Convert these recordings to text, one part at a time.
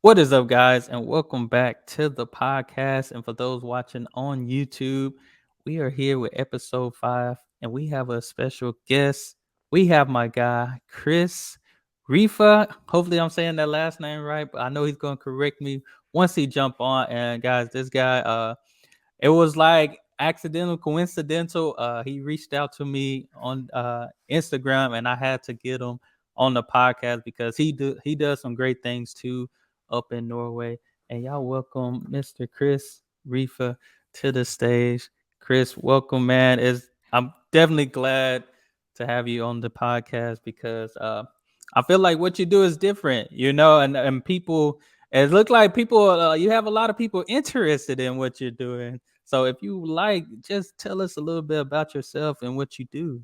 What is up, guys, and welcome back to the podcast. And for those watching on YouTube, we are here with episode 5, and we have a special guest. We have my guy, Kris Rifa. Hopefully, I'm saying that last name right, but I know he's going to correct me once he jump on. And guys, this guy, it was like accidental, coincidental. He reached out to me on Instagram, and I had to get him on the podcast because he does some great things too up in Norway. And y'all welcome Mr. Kris Rifa to the stage. Kris, welcome, man. I'm definitely glad to have you on the podcast because I feel like what you do is different, and people. It looks like people. You have a lot of people interested in what you're doing. So if you like, just tell us a little bit about yourself and what you do.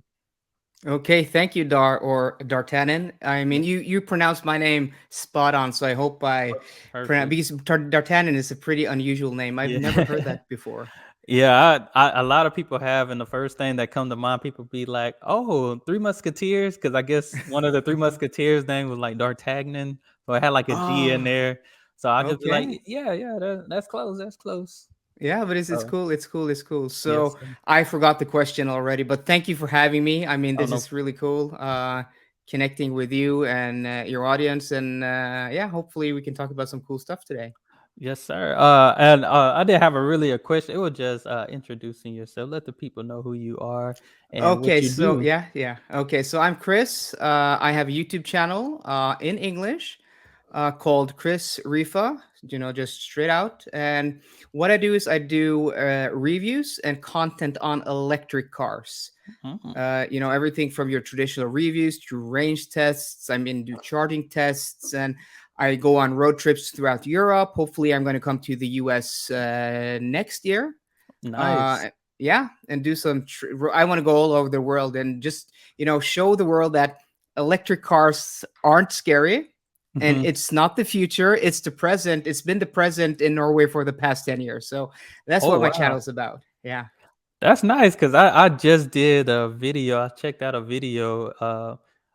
Okay, thank you, Dartannon. I Yeah. mean, you pronounced my name spot on, so I hope I pronounce Perfect. because Dartannon is a pretty unusual name. I've never heard Yeah. that before. Yeah, a lot of people have, and the first thing that come to mind, people be like, "Oh, Three Musketeers," because I guess one of the Three Musketeers' name was like D'Artagnan, so it had like a G in Oh, there. So I just be like, okay. "Yeah, yeah, that's close, that's close." Yeah, but it's So cool. It's cool. It's cool. yes, So sir. I forgot the question already, but thank you for having me. I mean, Oh this no. is really cool. Connecting with you and your audience, and yeah, hopefully we can talk about some cool stuff today. Yes, sir. And I didn't have a question. It was just introducing yourself. Let the people know who you are and what Okay, you so do. yeah. Okay, so I'm Kris. I have a YouTube channel in English called Kris Rifa, just straight out. And what I do is I do reviews and content on electric cars. Mhm. Everything from your traditional reviews to range tests. I mean, do charging tests, and I go on road trips throughout Europe. Hopefully, I'm going to come to the US next year. Nice. Yeah, and do some. I want to go all over the world and just show the world that electric cars aren't scary, and Mhm. it's not the future. It's the present. It's been the present in Norway for the past 10 years. So that's Oh what my wow. channel's about. Yeah. That's nice because I just did a video. I checked out a video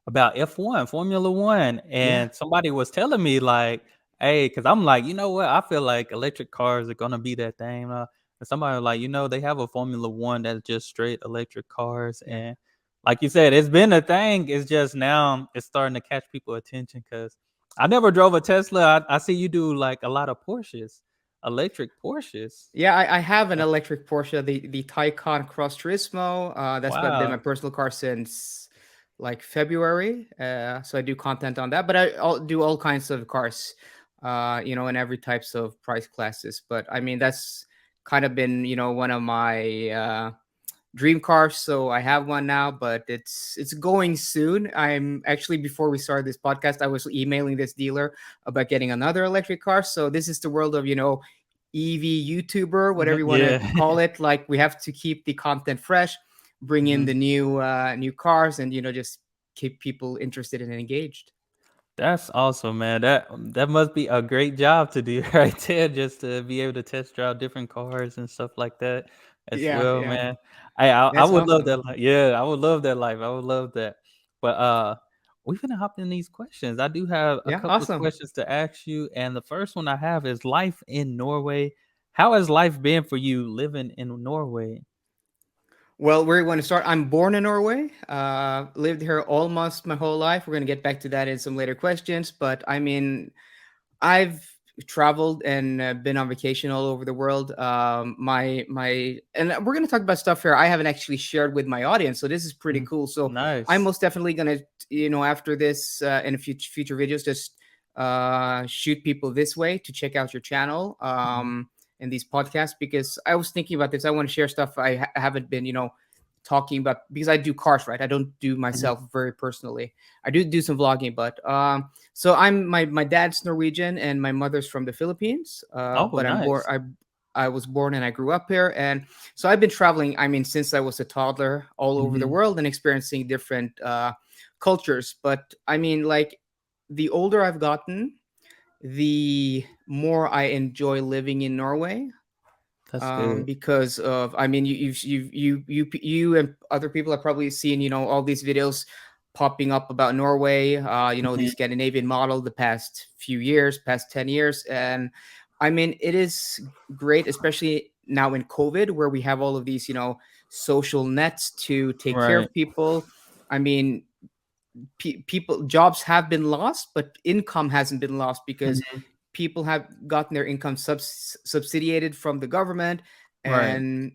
about F1, Formula One, Yeah. and somebody was telling me like, hey, because I'm like, you know what? I feel like electric cars are gonna be that thing. And somebody was like, they have a Formula One that's just straight electric cars, Yeah. and like you said, it's been a thing. It's just now it's starting to catch people attention because I never drove a Tesla. I see you do like a lot of Porsches, electric Porsches. Yeah, I have an electric Porsche, the Taycan Cross Turismo. Been my Wow. personal car since like February. So I do content on that, but I'll do all kinds of cars, in every types of price classes. But I mean, that's kind of been one of my dream cars. So I have one now, but it's going soon. I'm actually before we started this podcast, I was emailing this dealer about getting another electric car. So this is the world of EV YouTuber, whatever Mhm, you want to yeah. call it. Like we have to keep the content fresh, bring in Mhm. the new cars, and just keep people interested and engaged. That's awesome, man. That must be a great job to do right there, just to be able to test drive different cars and stuff like that as Yeah, well, yeah, man. I that's would love awesome. that yeah, I would love that life. I would love that. But we finna hop in these questions. I do have a Yeah, couple of awesome. questions to ask you, and the first one I have is life in Norway. How has life been for you living in Norway? Well, where you want to start? I'm born in Norway. Lived here almost my whole life. We're gonna get back to that in some later questions, but I mean, I've traveled and been on vacation all over the world. And we're gonna talk about stuff here I haven't actually shared with my audience, so this is pretty Mhm. cool. So I'm Nice. most definitely gonna, after this in a future videos, just shoot people this way to check out your channel Mhm. and these podcasts because I was thinking about this. I want to share stuff I haven't been, talking about because I do cars, right? I don't do myself Mhm. very personally. I do some vlogging, but so my dad's Norwegian and my mother's from the Philippines. Oh, But I'm born nice. I was born and I grew up here, and so I've been traveling. I mean, since I was a toddler, all over the Mhm. world and experiencing different cultures. But I mean, like the older I've gotten, the more I enjoy living in Norway That's good. because of I mean you and other people have probably seen all these videos popping up about Norway, the Mhm. Scandinavian model the past few years, past 10 years. And I mean, it is great, especially now in COVID, where we have all of these, social nets to take care Right. of people. I mean, people jobs have been lost, but income hasn't been lost because Mhm. people have gotten their income subsidiated from the government, Right. and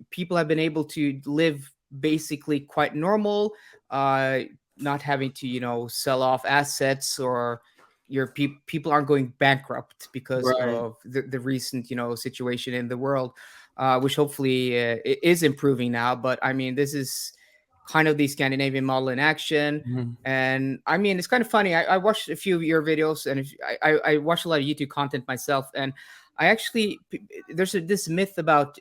people have been able to live basically quite normal, uh not having to sell off assets, or people aren't going bankrupt because Right. of the recent situation in the world, which hopefully is improving now. But I mean, this is kind of the Scandinavian model in action. Mhm. And I mean, it's kind of funny. I watched a few of your videos, and I watch a lot of YouTube content myself. And I actually, there's this myth about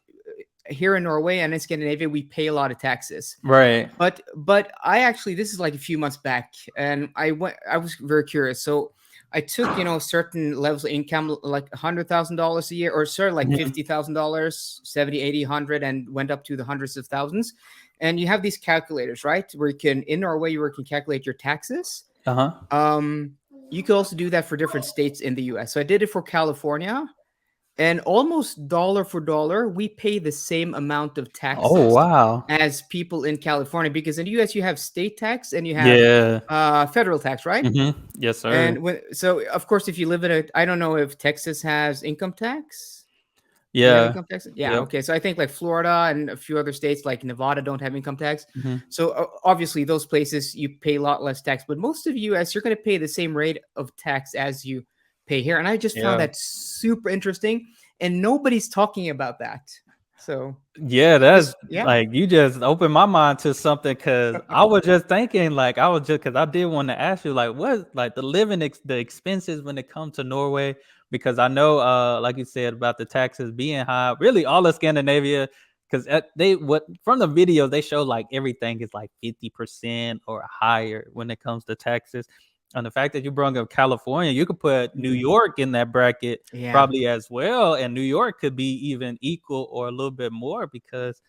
here in Norway and in Scandinavia, we pay a lot of taxes. Right. But I actually, this is like a few months back, and I was very curious. So I took certain levels of income, like $100,000 a year, or sorry, like Mhm. $50,000, 70, 80, 100, and went up to the hundreds of thousands. And you have these calculators, right, where you can, in Norway, where you can calculate your taxes. Uh-huh. um you can also do that for different states in the US. So I did it for California, and almost dollar for dollar, we pay the same amount of Oh, taxes wow. as people in California, because in the US you have state tax and you have Yeah. federal tax, right? Mhm. Yes, sir. And so of course, if you live in I don't know if Texas has income tax. Do you have Yeah. income tax? Yeah. Yep. Okay. So I think like Florida and a few other states like Nevada don't have income tax. Mhm. So obviously those places you pay a lot less tax, but most of the US you're going to pay the same rate of tax as you pay here. And I just found Yeah. that super interesting, and nobody's talking about that. So Yeah, just that's yeah. like you just opened my mind to something because I was just thinking, like, I was just because I did want to ask you, like, what, like, the the expenses when it comes to Norway, because I know, like you said about the taxes being high, really all of Scandinavia, because they what from the video they show like everything is like 50% or higher when it comes to taxes. And the fact that you brought up California, you could put New Mm, York in that bracket yeah. probably as well, and New York could be even equal or a little bit more because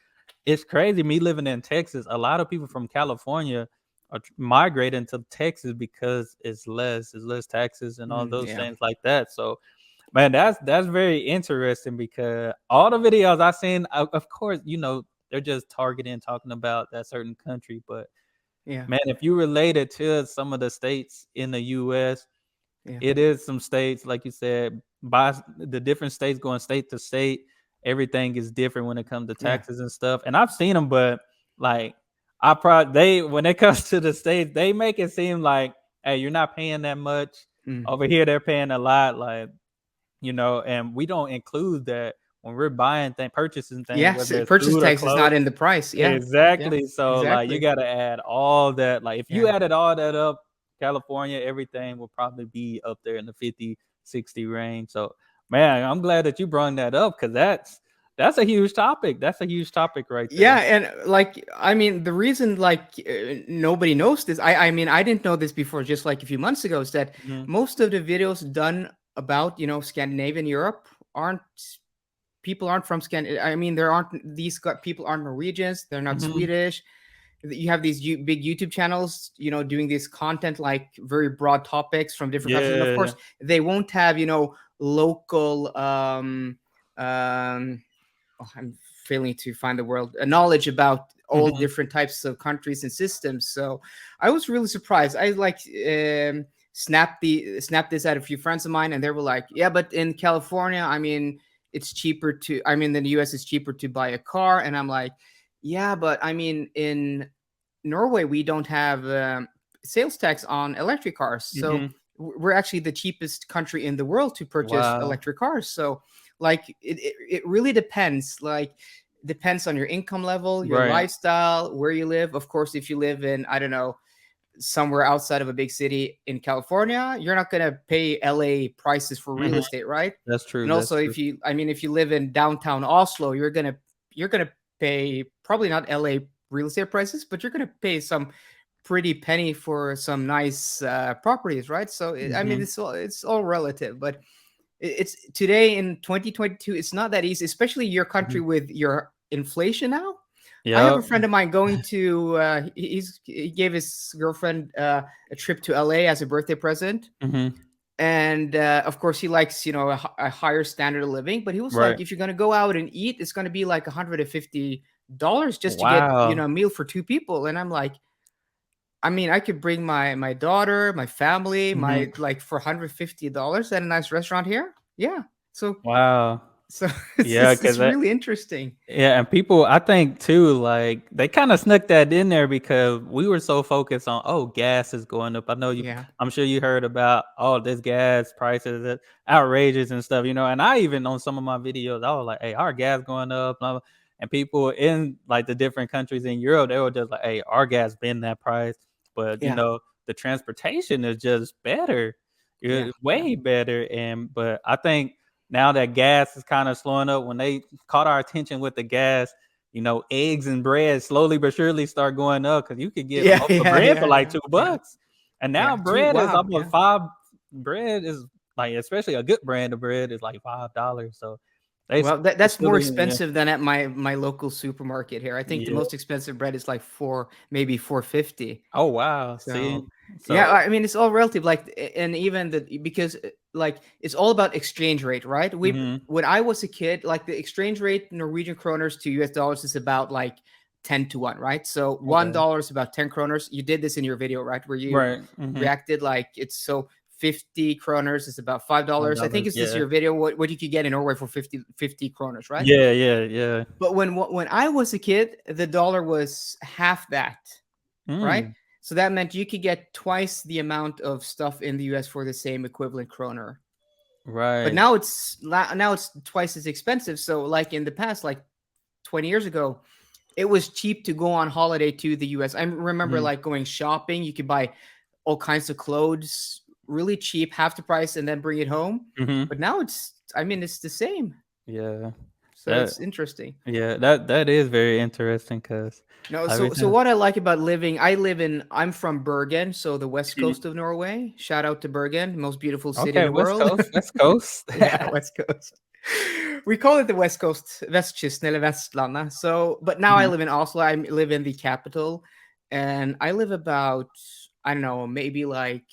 it's crazy. Me living in Texas, a lot of people from California are migrating to Texas because it's less taxes and all those Yeah. things like that. So, man, that's very interesting because all the videos I seen, of course, they're just targeting talking about that certain country, but Yeah. man, if you relate it to some of the states in the U.S., Yeah. it is some states, like you said, by the different states going state to state, everything is different when it comes to Yeah. taxes and stuff. And I've seen them, but like I probably they when it comes to the states, they make it seem like, hey, you're not paying that much. Mm. Over here, they're paying a lot, like and we don't include that when we're buying things, purchasing things, Yes, whether it's purchase food or tax is not clothes. in the price. Yeah. Yeah. Exactly. So, like, you Exactly. gotta add all that. Like, if you Yeah. added all that up, California, everything will probably be up there in the 50, 60 range. So, man, I'm glad that you brought that up because that's a huge topic. That's a huge topic right Yeah, there. and like I mean, the reason like nobody knows this, I mean, I didn't know this before, just like a few months ago, is that Mhm. most of the videos done about Scandinavian Europe aren't people aren't from I mean, there aren't people aren't Norwegians, they're not Mhm. Swedish. You have these big YouTube channels, doing this content, like very broad topics from different countries, and of Yeah. course they won't have local um oh, I'm failing to find the word, knowledge about all Mhm. different types of countries and systems. So I was really surprised. I like snapped this at a few friends of mine, and they were like, "Yeah, but in California, I mean, it's cheaper to. I mean, in the U.S., it's cheaper to buy a car." And I'm like, "Yeah, but I mean, in Norway, we don't have sales tax on electric cars, so." Mhm. We're actually the cheapest country in the world to purchase Wow. electric cars. So like it really depends, like depends on your income level, your Right. lifestyle, where you live. Of course, if you live in, I don't know, somewhere outside of a big city in California, you're not going to pay LA prices for real Mhm. estate, right? That's true. And That's also, true. if you I mean, if you live in downtown Oslo, you're going to pay probably not LA real estate prices, but you're going to pay some pretty penny for some nice properties, right? So I mean, Mhm. it's all relative. But it's today in 2022, it's not that easy, especially your country Mhm. with your inflation now. I have Yep. a friend of mine going to. He gave his girlfriend a trip to LA as a birthday present, Mhm. and of course he likes a higher standard of living. But he was like, Right. if you're gonna go out and eat, it's gonna be like $150 just to get Wow. a meal for two people. And I'm like, I mean, I could bring my daughter, my family, Mhm. my like for $150 at a nice restaurant here. Yeah. So Wow. so Yeah, it's 'cause really interesting. yeah, and people, I think too, like they kind of snuck that in there because we were so focused on, oh, gas is going up. I know you, Yeah. I'm sure you heard about, oh, this gas prices are outrageous and stuff, And I even on some of my videos, I was like, hey, our gas going up, blah, blah. And people in like the different countries in Europe, they were just like, hey, our gas been that price, but Yeah. the transportation is just better, Yeah. Yeah. way better. And but I think now that gas is kind of slowing up, when they caught our attention with the gas, eggs and bread slowly but surely start going up because you could get a Yeah. loaf of Yeah. bread for Yeah. like Yeah. Yeah. $2. And now Yeah. Two. bread is Wow. almost Yeah. five. Bread is like, especially a good brand of bread is like $5. So they Well, that's more slowly, yeah, expensive than at my local supermarket here. I think the yeah. most expensive bread is like maybe 450. Oh wow. So, See, yeah, so I mean, it's all relative. Like, and even because like it's all about exchange rate, right? mhm, When I was a kid, like the exchange rate Norwegian kroners to US dollars is about like 10 to 1, right? So okay, $1 is about 10 kroners. You did this in your video, right? Where you right, reacted like it's so 50 kroners is about $5. I think $5, it's this yeah, your video. What you could get in Norway for 50 kroners, right? yeah, yeah, yeah. But when I was a kid, the dollar was half that, right? Mm, So that meant you could get twice the amount of stuff in the US for the same equivalent kroner. But right. now it's twice as expensive. So like in the past, like 20 years ago, it was cheap to go on holiday to the US. I remember Mhm, like going shopping, you could buy all kinds of clothes really cheap, half the price, and then bring it home. mhm, But now it's the same. yeah. So That it's interesting. Yeah, that is very interesting because No, so everything. what I like about I'm from Bergen, so the west Mhm. coast of Norway. Shout out to Bergen, most beautiful city in Okay, the West world. Coast, West Coast. Yeah, west coast. We call it the west coast, Vestkysten eller Vestlandet. So, but now I Mhm. live in Oslo. I live in the capital, and I live about, I don't know, maybe like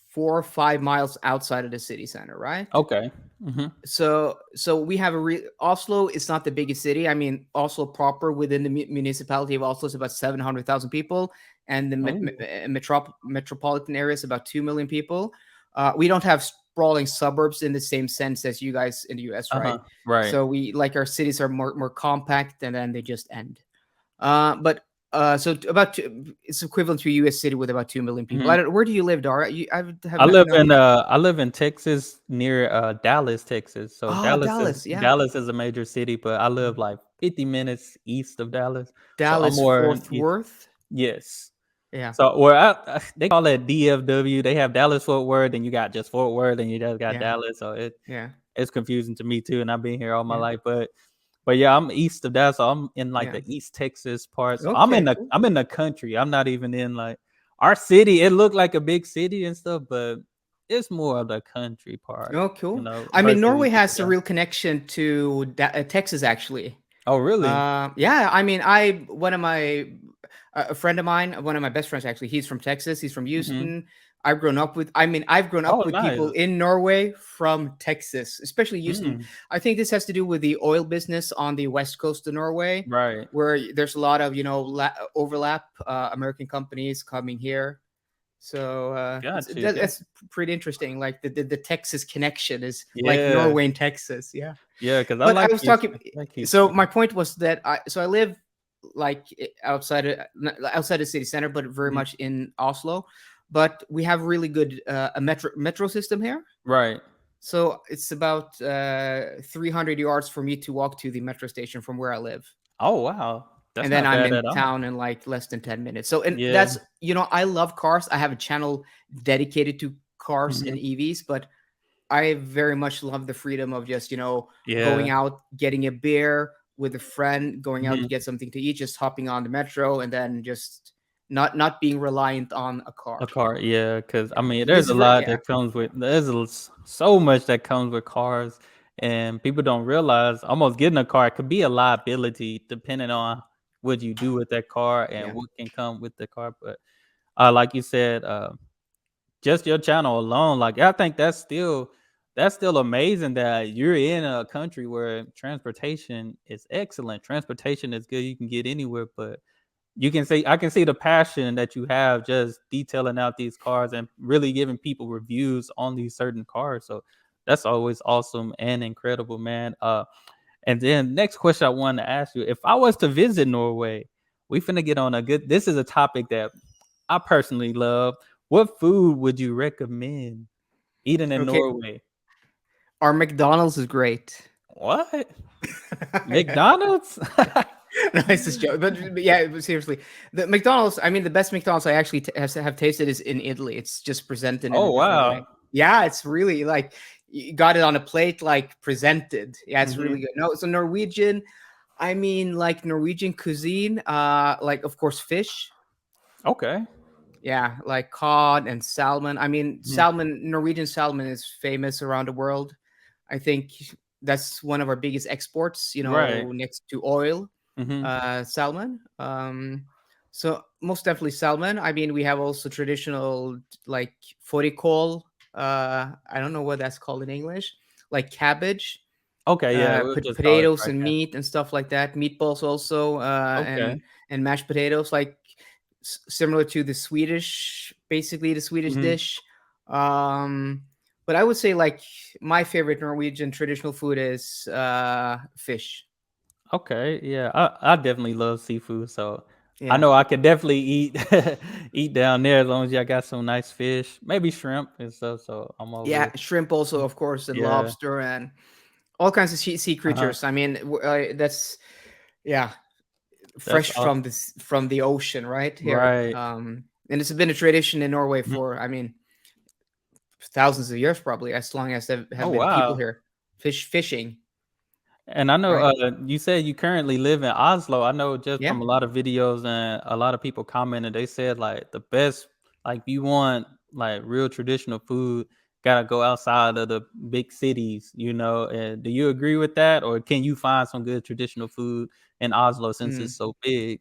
4 or 5 miles outside of the city center, right? Okay. Mhm. So we have Oslo is not the biggest city. I mean, Oslo proper within the municipality of Oslo is about 700,000 people, and the Ooh. metropolitan area is about 2 million people. We don't have sprawling suburbs in the same sense as you guys in the US, right? Uh-huh. Right. So we like our cities are more compact, and then they just end. But so it's equivalent to a US city with about 2 million people. Mhm. Where do you live, Dara? Have no idea. I live in Texas near Dallas, Texas. So Oh, Dallas, yeah. Dallas is a major city, but I live like 50 minutes east of Dallas. So I'm Dallas more in Fort east. Worth. Yes. Yeah, So where they call it DFW. They have Dallas Fort Worth, and you got just Fort Worth, and you just got yeah, Dallas. So yeah, it's confusing to me too, and I've been here all my yeah, life. But yeah, I'm east of that, so I'm in like yeah. the East Texas part. So Okay, cool. I'm in the country. I'm not even in like our city. It looked like a big city and stuff, but it's more of the country part, Oh, cool. I mean, versus Norway east of has a that. real connection to Texas, actually. Oh, really? Yeah. I mean, I one of my a friend of mine, one of my best friends, actually, he's from Texas. He's from Hmm. Houston. I've grown up Oh, with people nice. in Norway from Texas, especially Houston. Mm, I think this has to do with the oil business on the west coast of Norway, right. where there's a lot of overlap. American companies coming here. So Got you. that's pretty interesting. Like the Texas connection is like Yeah, Norway and Texas. Yeah. yeah. Because I But I like was talking. Houston. I like So Houston. my point was that I live like outside the city center, but very Mhm. much in Oslo. But we have really good a metro system here. Right. So it's about 300 yards for me to walk to the metro station from where I live, Oh, wow. That's and then not I'm bad in at all. town in like less than 10 minutes. So, and Yeah. that's, I love cars. I have a channel dedicated to cars and Hmm. EVs, but I very much love the freedom of just, going Yeah. out, getting a beer with a friend, going out to Mhm. get something to eat, just hopping on the metro, and then just not being reliant on a car. A car, yeah, because I Yeah. mean, This there's a is lot yeah. that comes with so much that comes with cars, And people don't realize almost getting a car could be a liability depending on what you do with that car and Yeah. what can come with the car. But like you said, just your channel alone, like I think that's still amazing that you're in a country where transportation is excellent. Transportation is good. You can get anywhere, but I can see the passion that you have just detailing out these cars and really giving people reviews on these certain cars. So that's always awesome and incredible, man. And then next question I wanted to ask you: if I was to visit Norway, we finna get on a good. This is a topic that I personally love. What food would you recommend eating in Okay. Norway? Our McDonald's is great. What? Yeah. McDonald's? No, it's just joke. But yeah, but seriously, the McDonald's. I mean, the best McDonald's I actually have tasted is in Italy. It's just presented in a Oh different way. wow. Yeah, it's really like you got it on a plate, like presented. Yeah, it's really Hmm. good. No, so Norwegian. I mean, like Norwegian cuisine. Like of course fish. Okay. Yeah, like cod and salmon. I mean, Mhm. salmon. Norwegian salmon is famous around the world. I think that's one of our biggest exports. Right. Next to oil, Hmm. salmon. So most definitely salmon. I mean, we have also traditional like fårikål. I don't know what that's called in English. Like cabbage, Okay. Yeah, we'll just call it potatoes fried and cabbage. meat and stuff like that. Meatballs also, Okay. and mashed potatoes, like similar to the Swedish, basically the Swedish Mhm. dish. Um, but I would say like my favorite Norwegian traditional food is fish. Okay, yeah, I definitely love seafood, so I Yeah, know I could definitely eat eat down there as long as y'all got some nice fish, maybe shrimp and stuff. So I'm yeah, over. shrimp also, of course, and Yeah, lobster and all kinds of sea uh-huh. creatures. I mean, that's yeah, That's fresh from awesome. this from the ocean right here. Right. And it's been a tradition in Norway Mhm. for, I mean, thousands of years, probably as long as there Oh have been people wow. here fishing, And I know right? you said you currently live in Oslo. I know just Yeah. from a lot of videos and a lot of people commented, they said like the best, like if you want like real traditional food, gotta go outside of the big cities, you know. And do you agree with that, or can you find some good traditional food in Oslo since Mm. it's so big?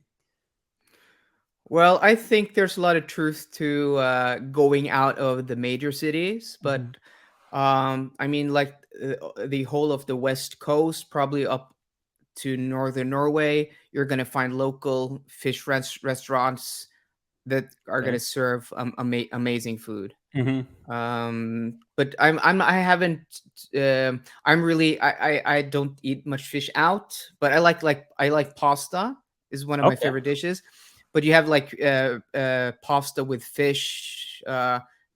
Well, I think there's a lot of truth to going out of the major cities, Hmm. but I mean, like the whole of the west coast, probably up to northern Norway, you're gonna find local fish restaurants that are Okay. gonna serve amazing food. Hmm. But I haven't I'm really I don't eat much fish out, but I like pasta is one of my Okay. favorite dishes. But you have like pasta with fish,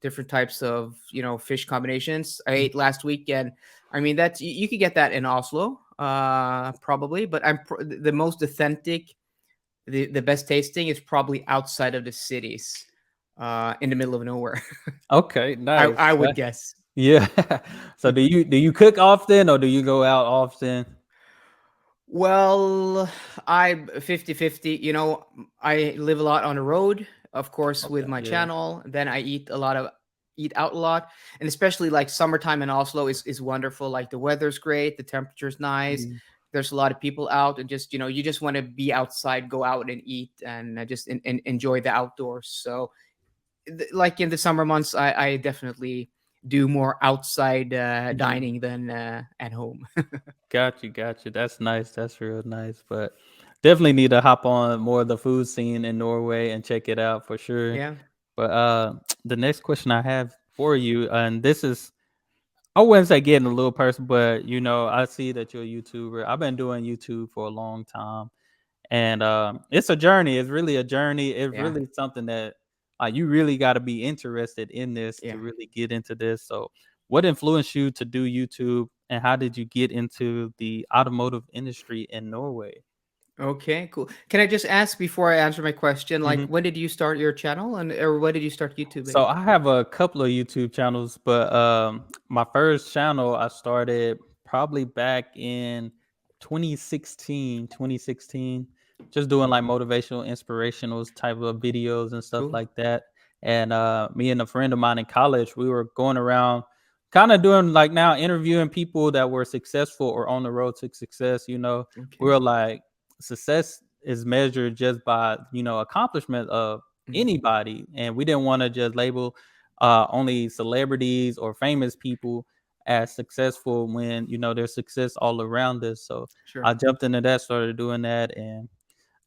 different types of fish combinations. I ate last weekend. I mean that's you could get that in Oslo, probably, but the most authentic, the best tasting is probably outside of the cities, in the middle of nowhere. Okay. Nice. I would guess. Yeah. So do you cook often or do you go out often? Well, I 50-50. I live a lot on the road, of course, with Okay. my Yeah. channel. Then I eat out a lot. And especially like summertime in Oslo is wonderful. Like the weather's great, the temperature's nice. Mhm. There's a lot of people out, and just, you just want to be outside, go out and eat, and just enjoy the outdoors. So like in the summer months, I definitely do more outside Mhm. dining than at home. Got you, got you. That's nice. That's real nice. But definitely need to hop on more of the food scene in Norway and check it out for sure. Yeah. But the next question I have for you, and this is, I wouldn't say getting a little personal, but I see that you're a YouTuber. I've been doing YouTube for a long time. And it's a journey. It's really a journey. It's Yeah. really something that you really got to be interested in this to Yeah. really get into this. So, what influenced you to do YouTube, and how did you get into the automotive industry in Norway? Okay, cool. Can I just ask before I answer my question, like, Mhm. when did you start your channel, or when did you start So YouTubing? I have a couple of YouTube channels, but my first channel I started probably back in 2016, just doing like motivational, inspirational type of videos and stuff Cool. like that. And me and a friend of mine in college, we were going around kind of doing like now interviewing people that were successful or on the road to success. Okay. We're like success is measured just by accomplishment of Mm. anybody, and we didn't want to just label only celebrities or famous people as successful when there's success all around us. So I Sure. jumped into that, started doing that, and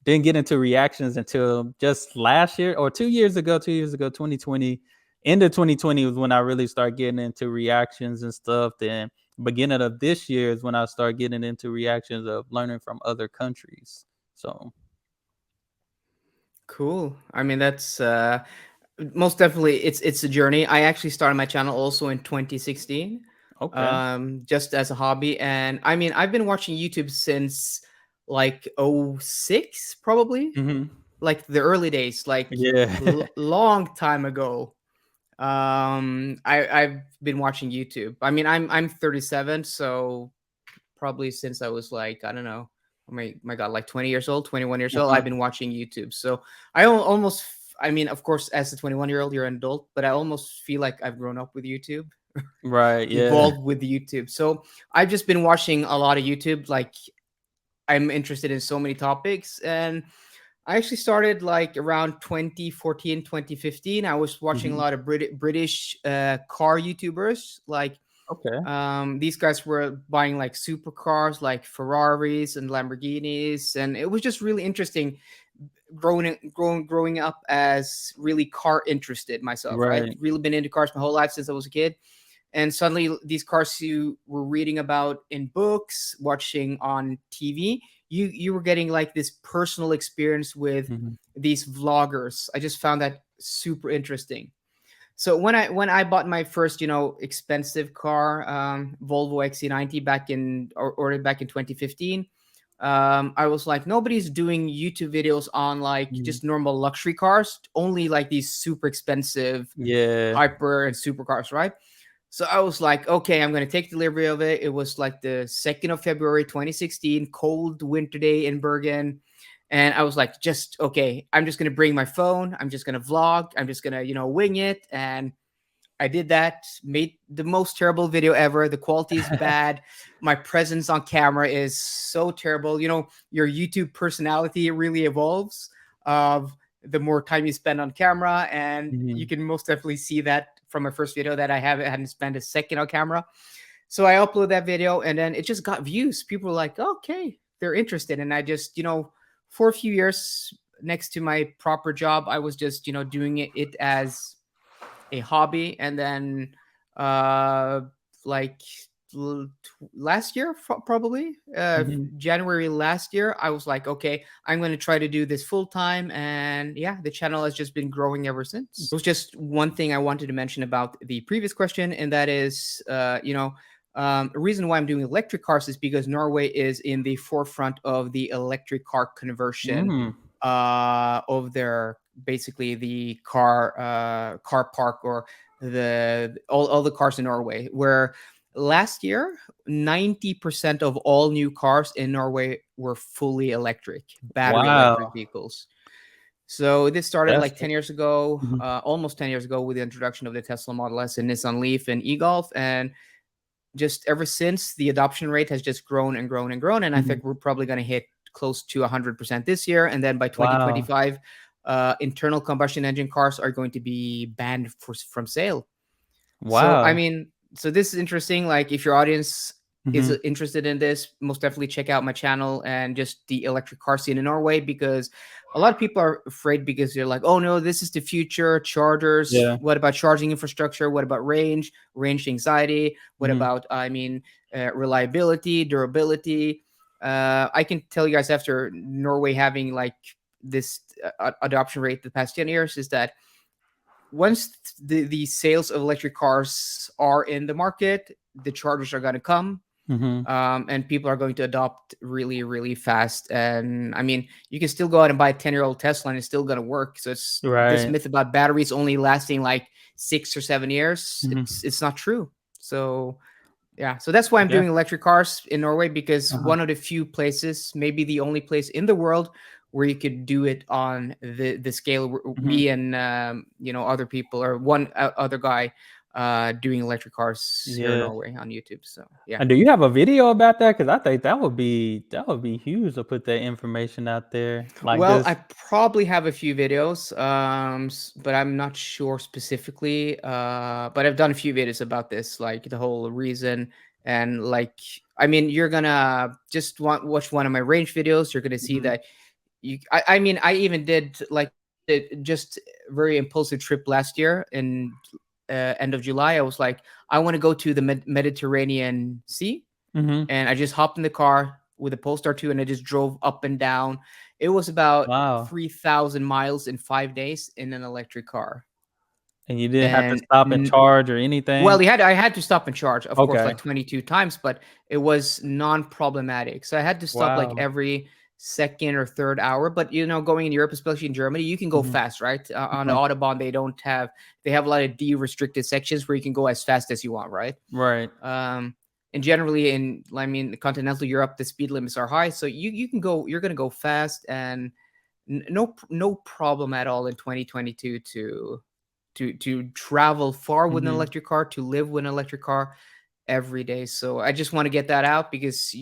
didn't get into reactions until just last year or 2 years ago. 2 years ago, 2020. End of 2020 was when I really started getting into reactions and stuff. Then beginning of this year is when I started getting into reactions of learning from other countries. So Cool. I mean, that's most definitely it's a journey. I actually started my channel also in 2016, okay. just as a hobby. And I mean, I've been watching YouTube since like '06, probably, Hmm. like the early days, like Yeah. long time ago. I've been watching YouTube. I mean, I'm 37, so probably since I was like, I don't know, oh my god, like 20 years old, 21 years old, Uh-huh. I've been watching YouTube. So almost, I mean, of course, as a 21-year-old, you're an adult, but I almost feel like I've grown up with YouTube, Right. Yeah. evolved with YouTube. So I've just been watching a lot of YouTube. Like, I'm interested in so many topics. And I actually started like around 2014, 2015. I was watching a Hmm. lot of British car YouTubers. Like, Okay. these guys were buying like supercars, like Ferraris and Lamborghinis, and it was just really interesting. Growing up as really car interested myself, right? Right. Really been into cars my whole life since I was a kid, and suddenly these cars you were reading about in books, watching on TV, you were getting like this personal experience with Hmm. these vloggers. I just found that super interesting. So when I bought my first, expensive car, Volvo XC90 back in, or ordered back in 2015, I was like, nobody's doing YouTube videos on like Hmm. just normal luxury cars, only like these super expensive Yeah. hyper and supercars, right? So I was like, okay, I'm gonna take delivery of it. It was like the 2nd of February 2016, cold winter day in Bergen. And I was like, just okay, I'm just gonna bring my phone, I'm just gonna vlog, I'm just gonna, wing it. And I did that, made the most terrible video ever. The quality is bad. My presence on camera is so terrible. Your YouTube personality really evolves of the more time you spend on camera. And you Hmm. can most definitely see that from my first video that I hadn't spent a second on camera. So I uploaded that video and then it just got views. People were like, okay, they're interested. And I just, for a few years next to my proper job, I was just, doing it as a hobby. And then uh like last year, probably Hmm. January last year, I was like, okay, I'm going to try to do this full time. And yeah, the channel has just been growing ever since. It was just one thing I wanted to mention about the previous question, and that is, a reason why I'm doing electric cars is because Norway is in the forefront of the electric car conversion Mm. of their, basically the car park, or all the cars in Norway. Where last year 90% of all new cars in Norway were fully electric, battery electric Wow. vehicles. So this started That's like 10 years ago, Mhm. almost 10 years ago, with the introduction of the Tesla Model S and Nissan Leaf and e-Golf. And just ever since, the adoption rate has just grown and grown and grown. And I Mhm. think we're probably going to hit close to 100% this year. And then by Wow. 2025, internal combustion engine cars are going to be banned from sale. So, I Wow. mean, so this is interesting. Like, if your audience is Mhm. interested in this, most definitely check out my channel and just the electric car scene in Norway, because a lot of people are afraid, because they're like, oh no, this is the future. Chargers. Yeah. What about charging infrastructure? What about range anxiety? What Mhm. about, I mean, reliability, durability? I can tell you guys, after Norway having like this adoption rate the past 10 years, is that once the sales of electric cars are in the market, the chargers are going to come, Mhm. and people are going to adopt really, really fast. And I mean, you can still go out and buy a 10-year-old Tesla and it's still going to work. So it's this Right. myth about batteries only lasting like 6 or 7 years. Mhm. It's not true. So yeah, so that's why I'm Yeah. doing electric cars in Norway, because Uh-huh. one of the few places, maybe the only place in the world, where you could do it on the scale. Mhm. Me and other people, or one other guy, doing electric cars here in Yeah. Norway on YouTube. So yeah. And do you have a video about that? Because I think that would be huge to put that information out there. Like Well, I this. probably have a few videos, but I'm not sure specifically. But I've done a few videos about this, like the whole reason, and like, I mean, you're gonna just watch one of my range videos. You're gonna see Mhm. that I mean, I even did like just very impulsive trip last year in end of July. I was like, I want to go to the Mediterranean Sea, Mhm. and I just hopped in the car with a Polestar 2 and I just drove up and down. It was about Wow. 3,000 miles in 5 days in an electric car. And you didn't have to And stop and charge or well, anything? I had to stop and charge, of course, Okay. like 22 times, but it was non-problematic. So I had to stop like Wow. every second or third hour. But going in Europe, especially in Germany, you can go Mhm. fast, right? On the Okay. autobahn, they have a lot of D-restricted sections where you can go as fast as you want, right? Right. Um, and generally I mean, continental Europe, the speed limits are high, so you can go. You're gonna go fast, and no problem at all in 2022 to travel far with an Mhm. electric car, to live with an electric car every day. So I just want to get that out because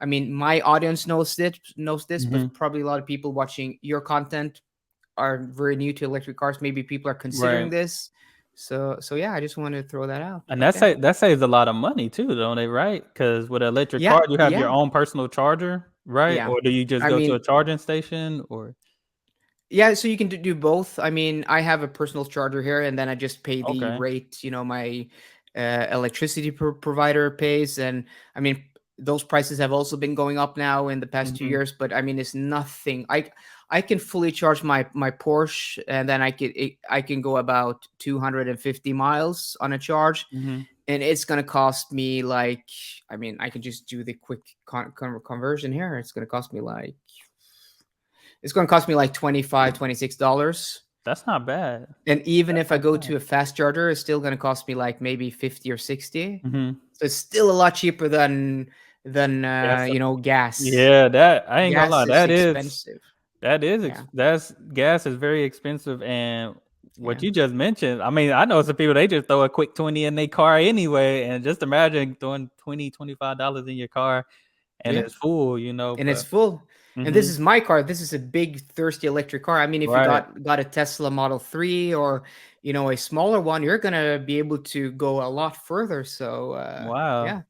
I mean, my audience knows this, but Mhm. probably a lot of people watching your content are very new to electric cars. Maybe people are considering Right. this. So yeah, I just want to throw that out. And Okay. that saves a lot of money too, don't it, right? Because with an electric Yeah, car, you have your yeah, own personal charger, right? yeah. Or do you just I go to mean, a charging station or yeah, so you can do both. I mean, I have a personal charger here, and then I just pay the okay. rate, my electricity provider pays. And I mean, those prices have also been going up now in the past two Mhm. years. But I mean, it's nothing. I can fully charge my Porsche, and then I can go about 250 miles on a charge, Mhm. and it's gonna cost me like, I mean, I can just do the quick conversion here. It's going to cost me like 25, $26. That's not bad. And even That's if I not go bad. to a fast charger, it's still going to cost me like maybe 50 or 60. Mhm. So it's still a lot cheaper than That's gas. yeah, that I ain't gonna lie. Gas is expensive. Yeah. That's gas is very expensive, and what Yeah. you just mentioned, I mean, I know some people they just throw a quick 20 in their car anyway, and just imagine throwing $25 in your car and Yeah. it's full, And it's but full. And this mhm, is my car. This is a big thirsty electric car. I mean, if you right. got a Tesla Model 3 or a smaller one, you're going to be able to go a lot further. So Wow. yeah.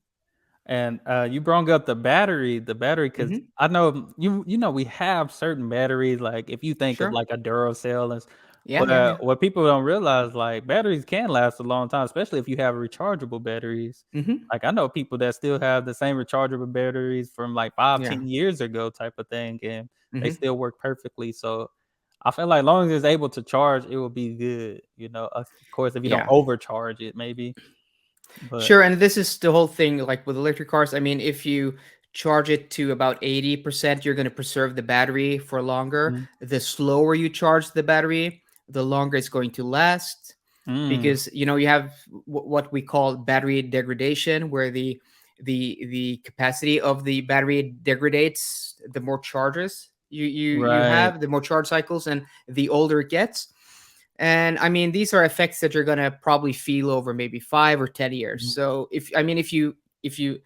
And you brought up the battery, because Mhm. I know we have certain batteries, like if you think of Sure. like a Duracell, Yeah, yeah, yeah. but what people don't realize, like batteries can last a long time, especially if you have rechargeable batteries. Mhm. Like I know people that still have the same rechargeable batteries from like five, Yeah. 10 years ago type of thing, and they Mhm. still work perfectly. So I feel like long as it's able to charge, it will be good. Of course, if you don't Yeah. overcharge it, maybe. But Sure, and this is the whole thing, like with electric cars. I mean, if you charge it to about 80%, you're going to preserve the battery for longer. mm, The slower you charge the battery, the longer it's going to last, mm, because you have what we call battery degradation, where the capacity of the battery degrades the more charges you right. have, the more charge cycles, and the older it gets. And I mean, these are effects that you're gonna probably feel over maybe 5 or 10 years. Mhm, So if you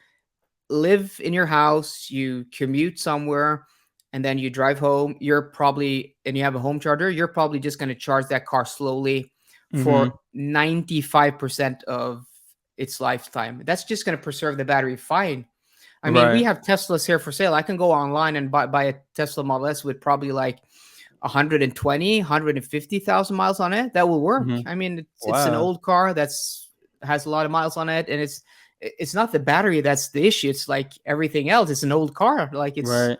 live in your house, you commute somewhere, and then you drive home, and you have a home charger, you're probably just gonna charge that car slowly mhm, for 95% of its lifetime. That's just gonna preserve the battery fine. I mean, we right. have Teslas here for sale. I can go online and buy a Tesla Model S with probably like 120, 150,000 miles on it. That will work. Mhm. I mean, it's an Wow. old car that's has a lot of miles on it, and it's not the battery that's the issue. It's like everything else. It's an old car. Like it's Right.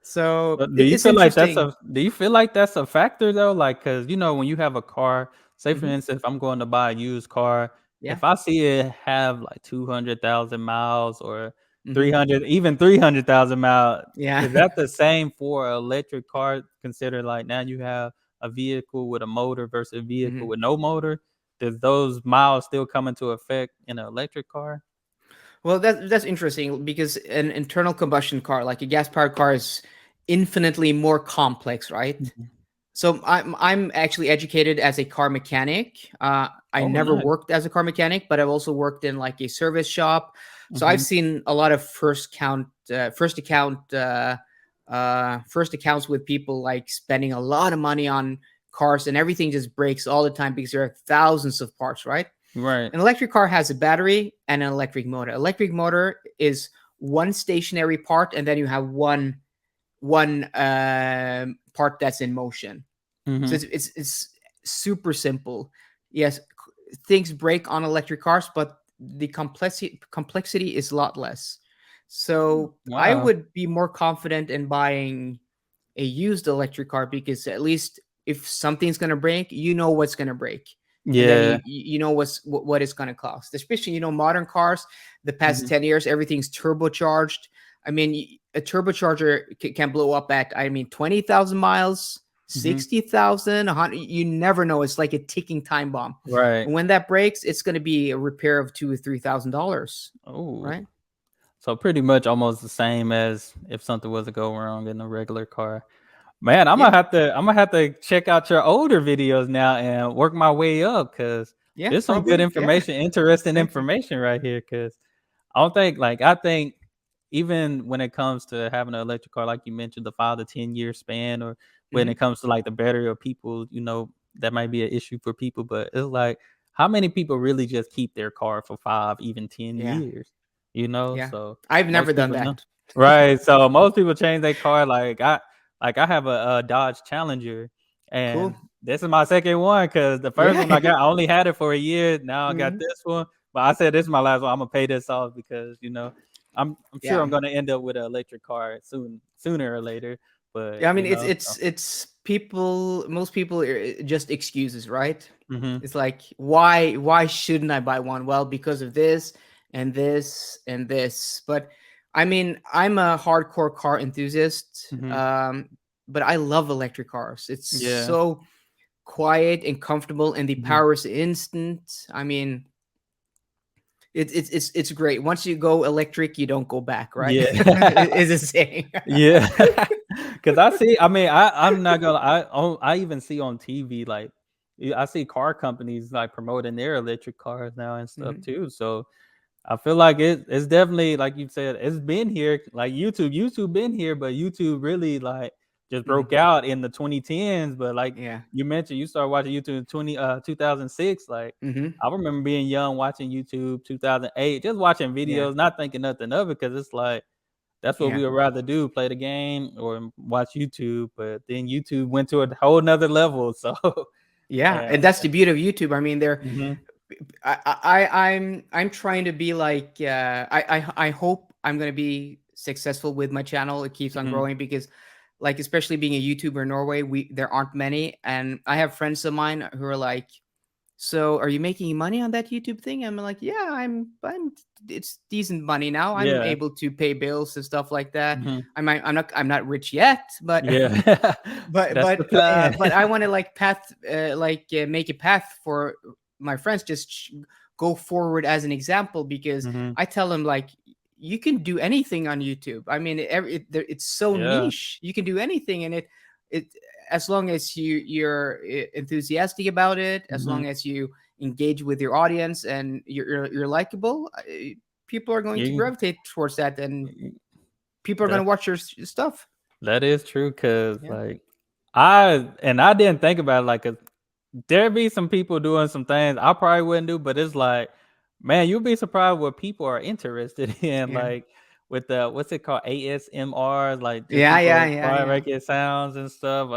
so But it's interesting. do you feel like that's a factor though? Like, cause when you have a car, say for Hmm. instance, if I'm going to buy a used car, Yeah. if I see it have like 200,000 miles or Hmm. 300, even 300,000 miles, Yeah. is that the same for an electric car? Consider like now you have a vehicle with a motor versus a vehicle Hmm. with no motor. Does those miles still come into effect in an electric car? Well, that's interesting because an internal combustion car, like a gas powered car, is infinitely more complex, right? Mhm. So I'm actually educated as a car mechanic. I Oh, never nice. worked as a car mechanic, but I've also worked in like a service shop. So I've Mhm. seen a lot of first accounts with people like spending a lot of money on cars, and everything just breaks all the time because there are thousands of parts, right? Right. An electric car has a battery and an electric motor. Electric motor is one stationary part, and then you have one part that's in motion. So Mhm. it's super simple. Yes, things break on electric cars, but the complexity is a lot less. So I Wow. would be more confident in buying a used electric car, because at least if something's gonna break, you know what's gonna break, and then Yeah. you know what it's gonna cost. Especially, modern cars, the past Mhm. 10 years, everything's turbocharged. I mean, a turbocharger can blow up at, I mean, 20,000 miles, Mhm. 60,000, 100. You never know. It's like a ticking time bomb. Right. And when that breaks, it's going to be a repair of $2,000 or $3,000, Oh. right? So pretty much almost the same as if something was to go wrong in a regular car. Man, Yeah, I'm gonna have to check out your older videos now and work my way up because yeah, there's some good probably, yeah. information, interesting Thank you. information right here. Because I think even when it comes to having an electric car, like you mentioned, the 5 to 10 year span, or when Hmm. it comes to like the battery or people, that might be an issue for people. But it's like, how many people really just keep their car for 5, even 10 Yeah, years? yeah. So I've never most done people know. that. Right. So most people change their car. Like I have a Dodge Challenger, and Cool. this is my second one because the first Yeah. one I only had it for a year. Now I got Hmm. this one, but I said this is my last one. I'm gonna pay this off because I'm sure Yeah. I'm gonna end up with an electric car sooner or later. But Yeah, I mean, it's people. Most people are just excuses, right? mhm. It's like, why shouldn't I buy one? Well, because of this and this and this. But I mean, I'm a hardcore car enthusiast. Mhm. But I love electric cars. It's Yeah. so quiet and comfortable, and the Mhm. power is instant. I mean, it's great. Once you go electric, you don't go back, right? Yeah. Is a saying. Yeah, cause I mean, I'm not gonna I even see on TV, like, I see car companies, like, promoting their electric cars now and stuff Mhm. too, so I feel like it's definitely, like you said, it's been here, like YouTube been here, but YouTube really, like, just Mhm. broke out in the 2010s, but, like, Yeah. you mentioned you started watching YouTube in 2006, like, Mhm. I remember being young watching YouTube 2008, just watching Yeah. videos, not thinking nothing of it, cause it's like that's what Yeah. we would rather do, play the game or watch YouTube, but then YouTube went to a whole 'nother level, so Yeah, and and that's the beauty of YouTube. I mean, mhm, I'm trying to be like, I hope I'm gonna be successful with my channel. It keeps on mhm, growing because, like, especially being a YouTuber in Norway, we there aren't many, and I have friends of mine who are like, "So, are you making money on that YouTube thing?" I'm like, "Yeah, I'm. It's decent money now. I'm yeah, able to pay bills and stuff like that. mhm, I'm not rich yet, but yeah. but That's the but plan. but I want to like make a path for my friends. Just go forward as an example, because Mhm, I tell them, like, you can do anything on YouTube. I mean, it's so yeah, niche. You can do anything, and it as long as you're enthusiastic about it, as long mhm. as you engage with your audience and you're likable, people are going to You gravitate towards that, and people are going that to watch your stuff. that is true, cause Yeah, like, I didn't think about it, like, 'cause there be some people doing some things I probably wouldn't do, but it's like, man, you'll be surprised what people are interested in, yeah, like, with the what's it called, ASMR, like, just yeah, yeah, people yeah, quiet yeah, making sounds and stuff,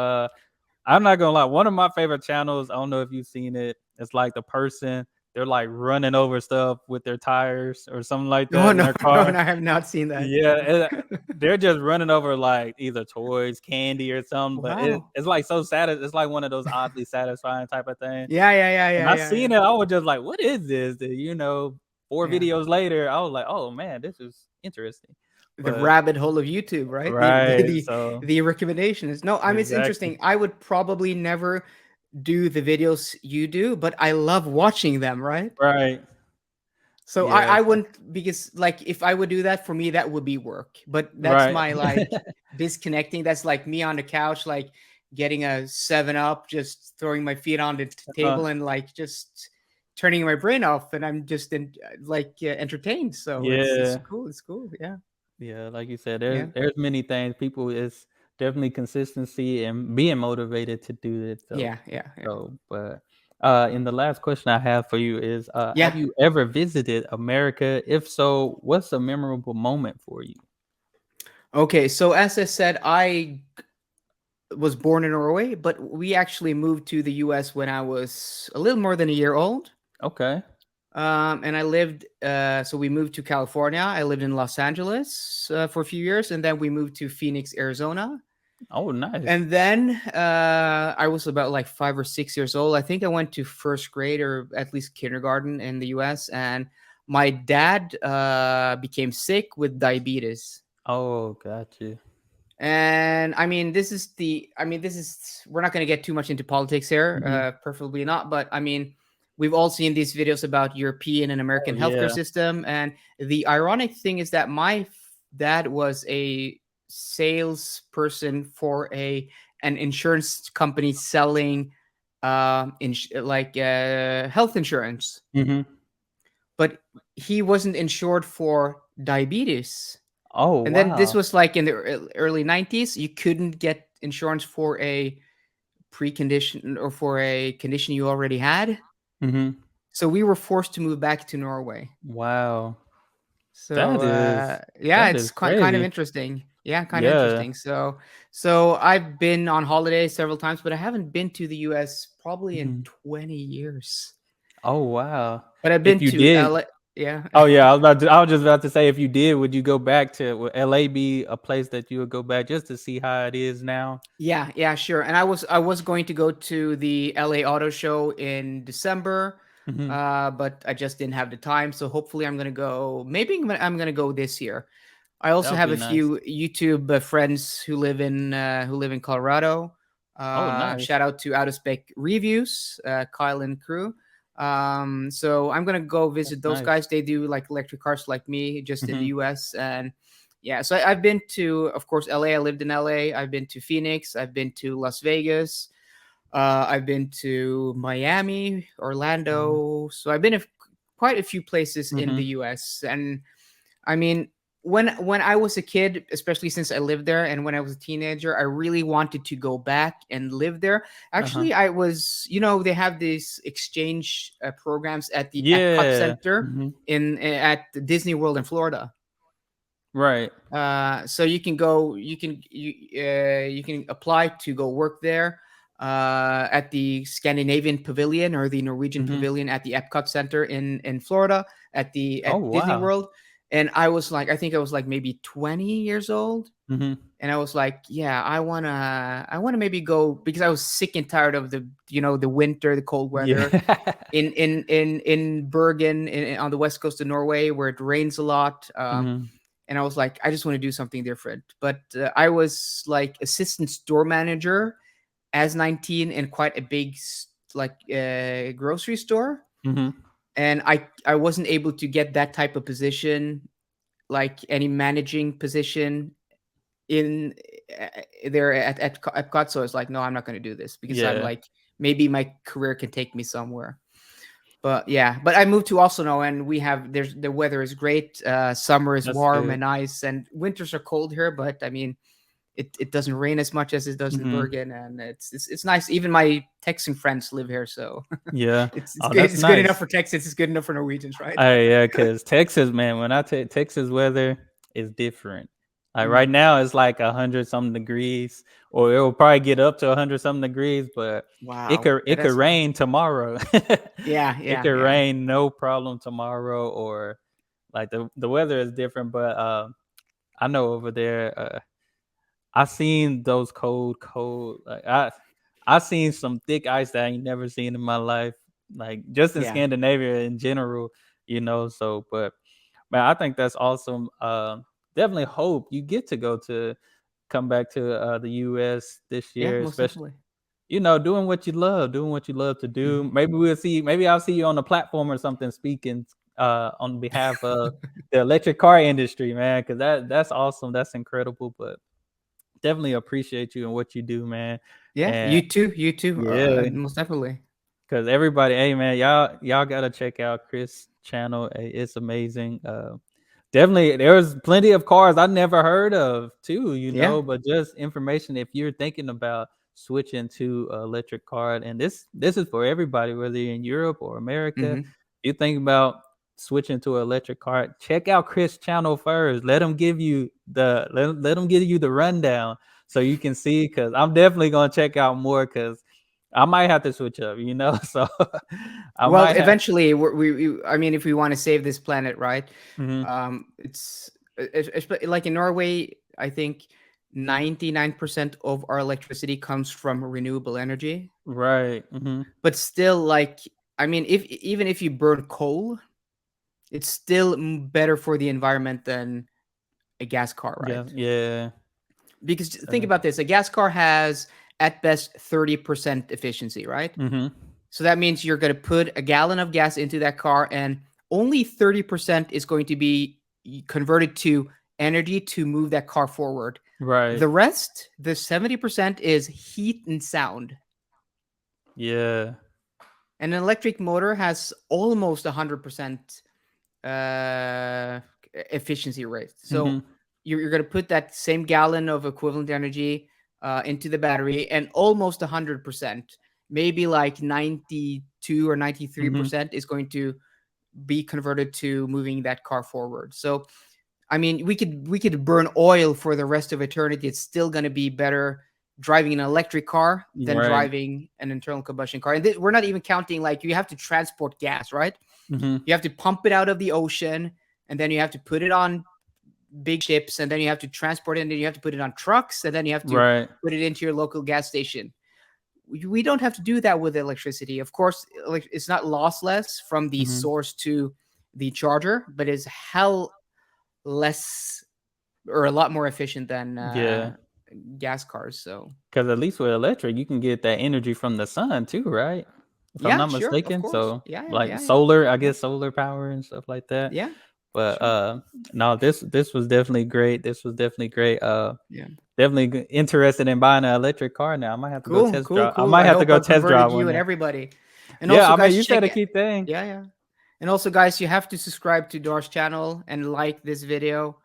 I'm not gonna lie, one of my favorite channels, I don't know if you've seen it, it's like the person, they're, like, running over stuff with their tires or something like no, that in no, their no, car. no, I have not seen that. Yeah, they're just running over, like, either toys, candy, or something, but Wow. it's, like, it's like one of those oddly satisfying type of thing. Yeah, yeah, yeah, And yeah, I yeah, yeah, seen it, I was just like, "What is this?" 4 yeah. videos later, I was like, "Oh, man, this is interesting." The But rabbit hole of YouTube, right? The the right, the, so the recommendations. No, I mean, it's exactly. interesting. I would probably never do the videos you do, but I love watching them, right? Right. So Yeah, I wouldn't, because, like, if I would do that, for me that would be work. But that's right. my, like, disconnecting. That's like me on the couch, like, getting a 7 Up, just throwing my feet on the Uh, table and like just turning my brain off, and I'm just entertained. So it's yeah, cool. It's cool. Yeah, yeah. Like you said, yeah, there's many things. People is definitely consistency and being motivated to do it. So, yeah, yeah, yeah. but in the last question I have for you is, have Yeah. you ever visited America? If so, what's a memorable moment for you? Okay, so as I said, I was born in Norway, but we actually moved to the US when I was a little more than a year old. Okay. And I lived, so we moved to California. I lived in Los Angeles for a few years, and then we moved to Phoenix, Arizona. Oh, nice. And then I was about like 5 or 6 years old. I think I went to first grade or at least kindergarten in the US. And my dad became sick with diabetes. Oh, got you. And I mean, this is, we're not going to get too much into politics here, Hmm. preferably not. But I mean, we've all seen these videos about European and Oh, American healthcare yeah. system. And the ironic thing is that my dad was a salesperson for an insurance company selling health insurance, Hmm. but he wasn't insured for diabetes. Oh, And then this wow. was like in the early 90s. You couldn't get insurance for a precondition or for a condition you already had. Hmm. So we were forced to move back to Norway. Wow. So yeah, That it's is kind of crazy. interesting. Yeah, kind of Yeah. interesting. So I've been on holiday several times, but I haven't been to the US probably in Mhm. 20 years. Oh, wow. But I've If been you to did LA. Yeah. Oh, yeah, I was just about to say, if you did, would you go back to would LA be a place that you would go back just to see how it is now? Yeah, yeah, sure. And I was going to go to the LA Auto Show in December, Mhm. but I just didn't have the time. So hopefully I'm gonna go. Maybe I'm gonna go this year. I also That would have be a nice. few YouTube friends who live in Colorado. Oh, Shout nice. out to Out of Spec Reviews, Kyle and crew. So I'm gonna go That's visit those nice. guys. They do like electric cars like me, just in the Mhm. U.S. And yeah, so I've been to, of course, L.A. I lived in L.A. I've been to Phoenix. I've been to Las Vegas. I've been to Miami, Mhm. Orlando. So I've been to quite a few places in the Mhm. U.S. And I mean, when I was a kid, especially since I lived there, and when I was a teenager, I really wanted to go back and live there. Uh-huh. Actually, they have these exchange programs at the Epcot Yeah. Center Mhm. in at the Disney World in Florida. Right. So you can go, you can apply to go work there at the Scandinavian Pavilion or the Norwegian Mhm. Pavilion at the Epcot Center in Florida Oh, at Disney wow. World. And I was like, I think I was like maybe 20 years old, Mhm. and I was like, yeah, I wanna maybe go, because I was sick and tired of the winter, the cold Yeah. weather in Bergen, on the west coast of Norway, where it rains a lot. Mhm. And I was like, I just want to do something different. But I was like assistant store manager as 19 in quite a big grocery store, Mhm. and I wasn't able to get that type of position, like any managing position in there at Epcot. So I was like, no, I'm not going to do this, because I'm Yeah. like, maybe my career can take me somewhere. But yeah, but I moved to Oslo, and the weather is great. Summer is That's warm good. and nice, and winters are cold here. But I mean, it doesn't rain as much as it does in Mhm. Bergen, and it's nice. Even my Texan friends live here, so Yeah. it's Oh, good. that's It's good enough nice. for Texans. It's good enough for Norwegians, right? Yeah, cause Texas, man, when I take Texas weather is different. Like right Mm. now, it's like 100 something degrees, or it will probably get up to 100 something degrees, but Wow, it could that's rain tomorrow. yeah, It yeah, could yeah, rain no problem tomorrow, or like the weather is different. But I know over there, I seen those cold. Like I seen some thick ice that I ain't never seen in my life. Like just in yeah, Scandinavia in general, So, but man, I think that's awesome. Definitely hope you get to go to come back to the U.S. this yeah. year, Most especially definitely. doing what you love to do. Hmm. Maybe I'll see you on the platform or something speaking on behalf of the electric car industry, man, because that's awesome. That's incredible. But definitely appreciate you and what you do, man. Yeah, And you too, yeah, most definitely. because everybody, hey man, y'all gotta check out Kris' channel. It's amazing. Definitely, there's plenty of cars I never heard of too, Yeah. but just information if you're thinking about switching to an electric car, and this is for everybody, whether you're in Europe or America. Hmm. If you think about switching to an electric car, check out Kris' channel first. Let him give you the rundown so you can see. Because I'm definitely gonna check out more because I might have to switch up. So I Well, might have. eventually, I mean, if we want to save this planet, right? Mhm. Like in Norway, I think 99% of our electricity comes from renewable energy. Right. Mhm. But still, like, I mean, if even if you burn coal, it's still better for the environment than a gas car, Yeah. right? Yeah. Because think Uh, about this: a gas car has at best 30% efficiency, right? mhm. So that means you're going to put a gallon of gas into that car, and only 30% is going to be converted to energy to move that car forward. Right. The rest, the 70%, is heat and sound. Yeah. And an electric motor has almost 100% efficiency rate. So Mhm. you're going to put that same gallon of equivalent energy into the battery, and almost 100%, maybe like 92 or Mhm. 93%, is going to be converted to moving that car forward. So I mean, we could burn oil for the rest of eternity. It's still going to be better driving an electric car than Right. driving an internal combustion car. And we're not even counting, like, you have to transport gas, right? Mhm. You have to pump it out of the ocean, and then you have to put it on big ships, and then you have to transport it, and then you have to put it on trucks, and then you have to Right. put it into your local gas station. We don't have to do that with electricity. Of course, like, it's not lossless from the Mhm. source to the charger, but it's hell less, or a lot more efficient than Yeah. gas cars. So Because at least with electric, you can get that energy from the sun too, right? If I'm yeah, not sure, of mistaken. course. So Yeah, yeah, like yeah, yeah, solar, I yeah, guess solar power and stuff like that. yeah, But sure. no, this was definitely great. This was definitely great. Yeah, Definitely interested in buying an electric car now. I might have to go cool, test cool, drive. I cool. might I have to hope go I've test converted drive one you and now. everybody. And Yeah, also, I mean, guys, you check said a it. key thing. Yeah, yeah. And also, guys, you have to subscribe to Dar's channel and like this video.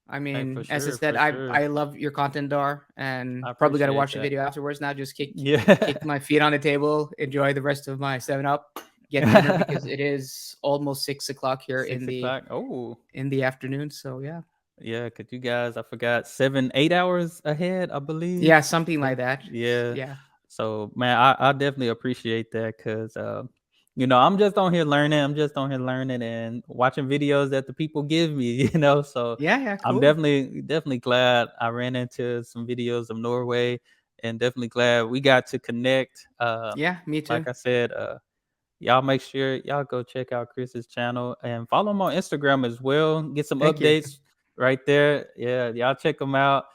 I Hey, for mean, as I sure, said, for I sure. I love your content, Dar, I and probably got to appreciate watch the that. video afterwards. Now, just Yeah. kick my feet on the table, enjoy the rest of my 7 Up, get dinner, because it is almost 6 o'clock here 6 o'clock. Oh, in the afternoon. So yeah, yeah. Cause you guys, I forgot 7, 8 hours ahead, I believe. yeah, something like that. Yeah. Yeah, So man, I definitely appreciate that because I'm just on here learning. I'm just on here learning and watching videos that the people give me. So yeah, yeah, I'm cool. definitely glad I ran into some videos of Norway, and definitely glad we got to connect. Yeah, me too. Like I said, y'all make sure y'all go check out Kris's channel and follow him on Instagram as well. Get some Thank you. updates right there. Yeah, y'all check him out.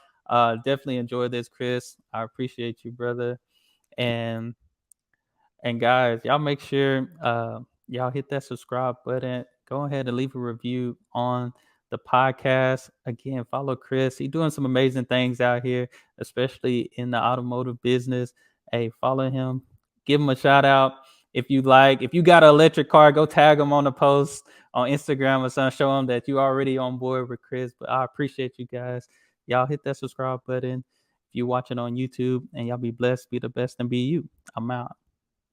Definitely enjoy this, Kris. I appreciate you, brother. And guys, y'all make sure y'all hit that subscribe button. Go ahead and leave a review on the podcast. Again, follow Kris. He's doing some amazing things out here, especially in the automotive business. Hey, follow him. Give him a shout out. If you like, if you got an electric car, go tag him on the post on Instagram or something. Show him that you already on board with Kris. But I appreciate you guys. Y'all hit that subscribe button. If you're watching on YouTube, and y'all be blessed, be the best, and be you. I'm out.